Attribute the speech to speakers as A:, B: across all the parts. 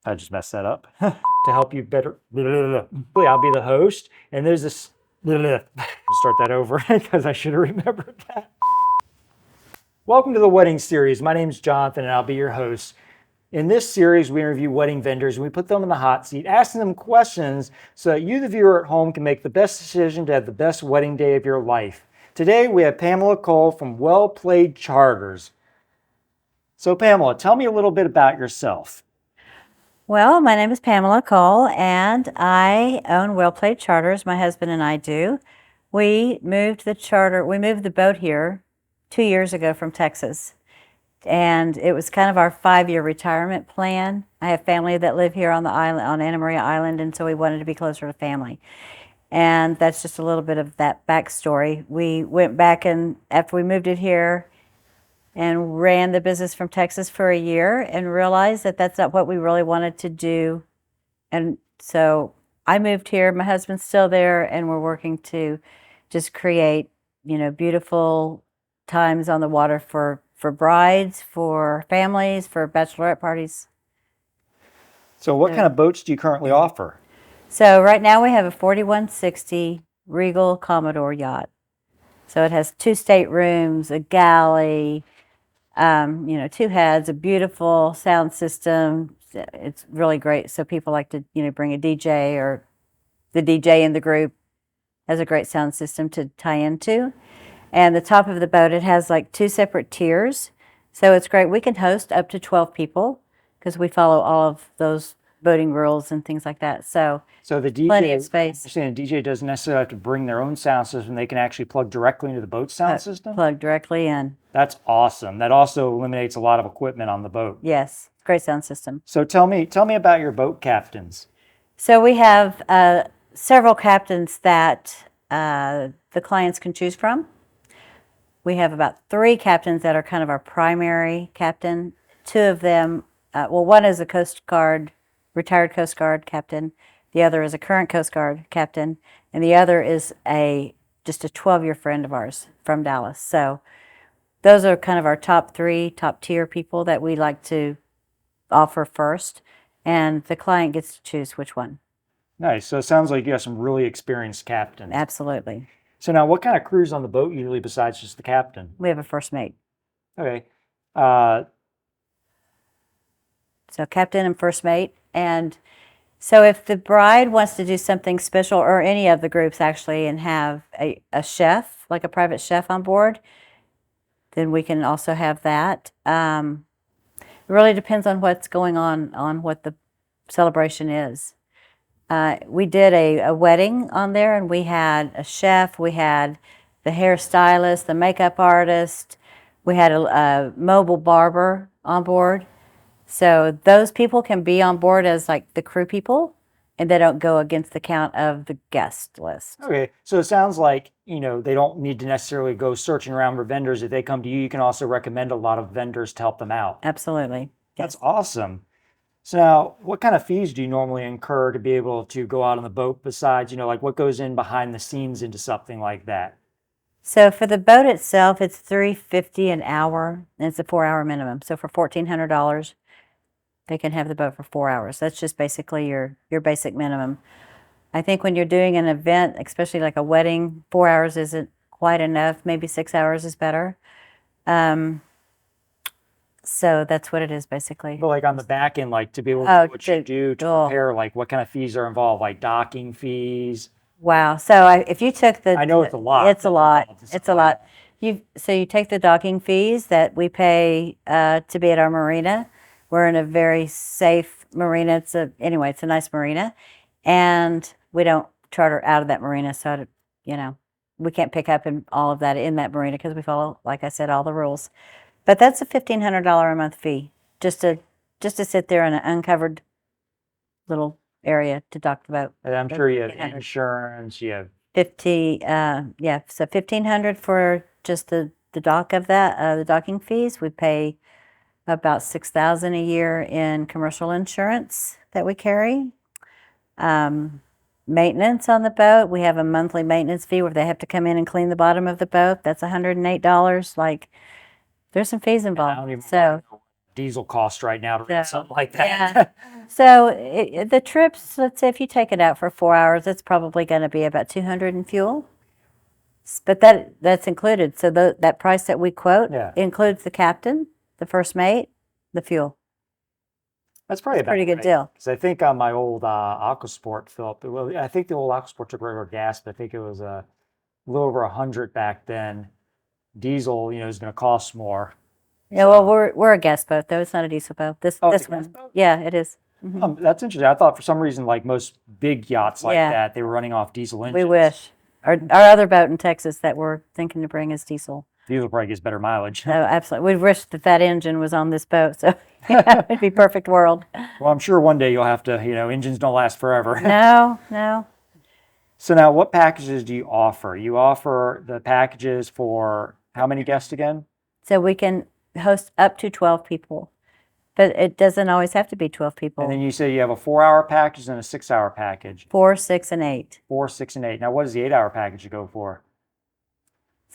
A: I just messed that up. To help you better. I'll be the host, and there's this. Start that over because I should have remembered that. Welcome to the wedding series. My name is Jonathan, and I'll be your host. In this series, we interview wedding vendors and we put them in the hot seat, asking them questions so that you, the viewer at home, can make the best decision to have the best wedding day of your life. Today, we have Pamala Cole from Well Played Charters. So, Pamala, tell me a little bit about yourself.
B: Well, my name is Pamala Cole, and I own Well Played Charters. My husband and I do. We moved the boat here 2 years ago from Texas. And it was kind of our 5-year retirement plan. I have family that live here on the island, on Anna Maria Island, and so we wanted to be closer to family. And that's just a little bit of that backstory. We went back and after we moved it here and ran the business from Texas for a year and realized that that's not what we really wanted to do. And so I moved here, my husband's still there, and we're working to just create, beautiful times on the water for brides, for families, for bachelorette parties.
A: So what kind of boats do you currently offer?
B: So right now we have a 4160 Regal Commodore yacht. So it has 2 staterooms, a galley, 2 heads, a beautiful sound system. It's really great. So people like to, bring a DJ, or the DJ in the group has a great sound system to tie into. And the top of the boat, it has like 2 separate tiers. So it's great. We can host up to 12 people because we follow all of those boating rules and things like that. So
A: the DJ,
B: plenty of space.
A: You're saying a DJ doesn't necessarily have to bring their own sound system. They can actually plug directly into the boat sound system?
B: Plug directly in.
A: That's awesome. That also eliminates a lot of equipment on the boat.
B: Yes, great sound system.
A: So tell me about your boat captains.
B: So we have several captains that the clients can choose from. We have about 3 captains that are kind of our primary captain. 2 of them, one is a retired Coast Guard captain. The other is a current Coast Guard captain. And the other is just a 12-year friend of ours from Dallas. So those are kind of our top 3, top tier people that we like to offer first. And the client gets to choose which one.
A: Nice. So it sounds like you have some really experienced captains.
B: Absolutely.
A: So now what kind of crews on the boat usually besides just the captain?
B: We have a first mate.
A: Okay.
B: So captain and first mate. And so if the bride wants to do something special, or any of the groups actually, and have a chef, like a private chef on board, then we can also have that. It really depends on what's going on what the celebration is. We did a wedding on there, and we had a chef, we had the hairstylist, the makeup artist, we had a mobile barber on board. So those people can be on board as like the crew people, and they don't go against the count of the guest list.
A: Okay, so it sounds like, they don't need to necessarily go searching around for vendors. If they come to you, you can also recommend a lot of vendors to help them out.
B: Absolutely.
A: That's awesome. So now, what kind of fees do you normally incur to be able to go out on the boat besides, like what goes in behind the scenes into something like that?
B: So for the boat itself, it's $350 an hour, and it's a 4-hour minimum. So for $1,400, they can have the boat for 4 hours. That's just basically your basic minimum. I think when you're doing an event, especially like a wedding, 4 hours isn't quite enough. Maybe 6 hours is better. So that's what it is basically.
A: But like on the back end, like to be able to do what you do to prepare, like what kind of fees are involved, like docking fees?
B: Wow. So if you took
A: I know it's a lot.
B: It's a lot. It's a lot. You take the docking fees that we pay to be at our marina. We're in a very safe marina. It's a nice marina, and we don't charter out of that marina. So we can't pick up in all of that in that marina because we follow, like I said, all the rules. But that's a $1,500 a month fee just to sit there in an uncovered little area to dock the boat.
A: And I'm sure you have insurance. You have
B: So $1,500 for just the dock of that, the docking fees. We pay about $6,000 a year in commercial insurance that we carry. Maintenance on the boat, we have a monthly maintenance fee where they have to come in and clean the bottom of the boat. That's $108. Like, there's some fees involved. So
A: diesel costs right now to rent
B: So,
A: something like that.
B: yeah. So the trips, let's say if you take it out for 4 hours, it's probably going to be about 200 in fuel. But that's included. So that price that we quote
A: Yeah.
B: includes the captain, the first mate, the fuel.
A: That's probably
B: It's a pretty
A: about
B: good deal.
A: Because I think on my old AquaSport, Philip, well, I think the old AquaSport took regular gas, but I think it was a little over 100 back then. Diesel, is going to cost more.
B: Yeah, well, we're a gas boat though. It's not a diesel boat. This
A: Oh, it's a
B: one,
A: gas boat?
B: yeah, it is. Mhm.
A: That's interesting. I thought for some reason, like most big yachts like
B: Yeah.
A: that, they were running off diesel engines.
B: We wish. Our other boat in Texas that we're thinking to bring is diesel.
A: Diesel probably gets better mileage.
B: Oh, absolutely. We wish that engine was on this boat, so it'd be perfect world.
A: Well, I'm sure one day you'll have to, engines don't last forever.
B: No.
A: So now what packages do you offer? You offer the packages for how many guests again?
B: So we can host up to 12 people, but it doesn't always have to be 12 people.
A: And then you say you have a 4-hour package and a 6-hour package.
B: 4, 6, and 8.
A: 4, 6, and 8. Now, what does the 8-hour package go for?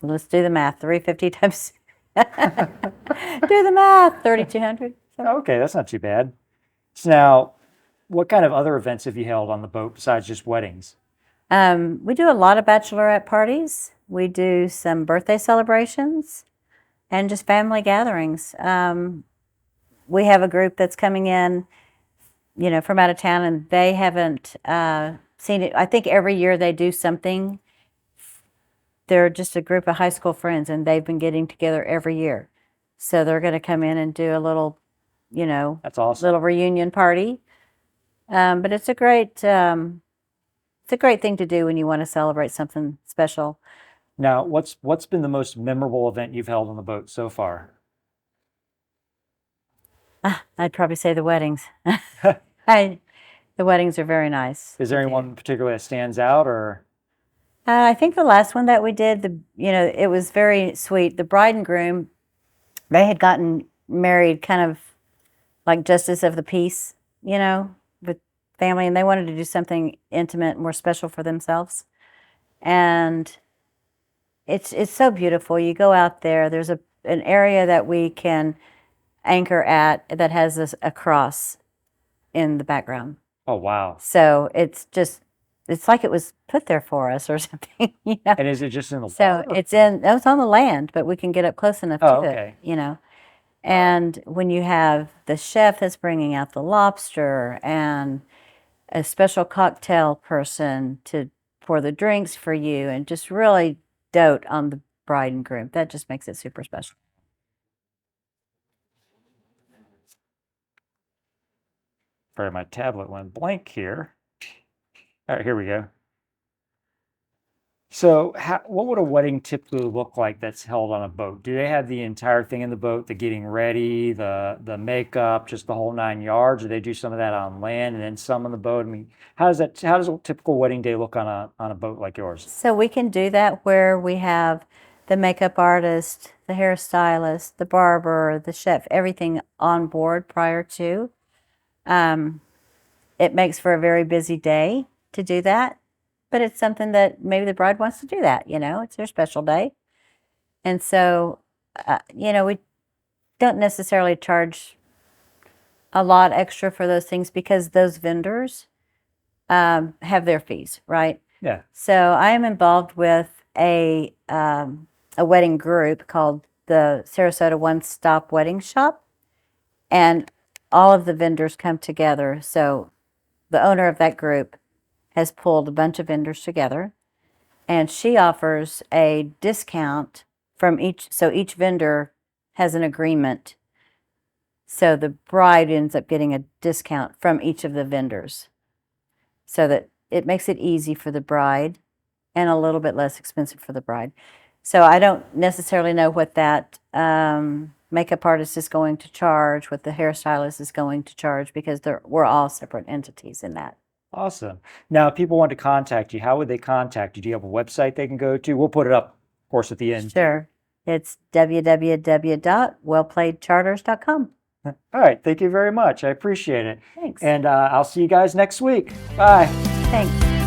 B: So let's do the math. 350 times. Do the math. 3,200.
A: Okay, that's not too bad. So now, what kind of other events have you held on the boat besides just weddings?
B: We do a lot of bachelorette parties. We do some birthday celebrations and just family gatherings. We have a group that's coming in, from out of town, and they haven't seen it. I think every year they do something. They're just a group of high school friends, and they've been getting together every year. So they're going to come in and do a little,
A: That's awesome.
B: little reunion party. But it's a great thing to do when you want to celebrate something special.
A: Now, what's been the most memorable event you've held on the boat so far?
B: I'd probably say the weddings. The weddings are very nice.
A: Is there anyone particularly that stands out, or?
B: I think the last one that we did, it was very sweet. The bride and groom, they had gotten married kind of like justice of the peace, with family, and they wanted to do something intimate, more special for themselves. And it's so beautiful. You go out there, there's an area that we can anchor at that has a cross in the background.
A: Oh, wow.
B: So it's like it was put there for us or something,
A: And is it just in the
B: So
A: water?
B: it's on the land, but we can get up close enough
A: Oh,
B: to
A: okay.
B: it, And when you have the chef that's bringing out the lobster and a special cocktail person to pour the drinks for you and just really dote on the bride and groom, that just makes it super special.
A: Sorry, my tablet went blank here. All right, here we go. So what would a wedding typically look like that's held on a boat? Do they have the entire thing in the boat, the getting ready, the makeup, just the whole 9 yards? Or they do some of that on land and then some on the boat? I mean, how does a typical wedding day look on a boat like yours?
B: So we can do that where we have the makeup artist, the hairstylist, the barber, the chef, everything on board prior to. It makes for a very busy day to do that, but it's something that maybe the bride wants to do that, it's their special day. And so, we don't necessarily charge a lot extra for those things because those vendors have their fees, right?
A: Yeah.
B: So I am involved with a wedding group called the Sarasota One Stop Wedding Shop, and all of the vendors come together. So the owner of that group has pulled a bunch of vendors together, and she offers a discount from each. So each vendor has an agreement. So the bride ends up getting a discount from each of the vendors, so that it makes it easy for the bride and a little bit less expensive for the bride. So I don't necessarily know what that makeup artist is going to charge, what the hairstylist is going to charge, because we're all separate entities in that.
A: Awesome. Now, if people want to contact you, how would they contact you? Do you have a website they can go to? We'll put it up, of course, at the end.
B: Sure. It's www.wellplayedcharters.com.
A: All right. Thank you very much. I appreciate it.
B: Thanks.
A: And I'll see you guys next week. Bye.
B: Thanks.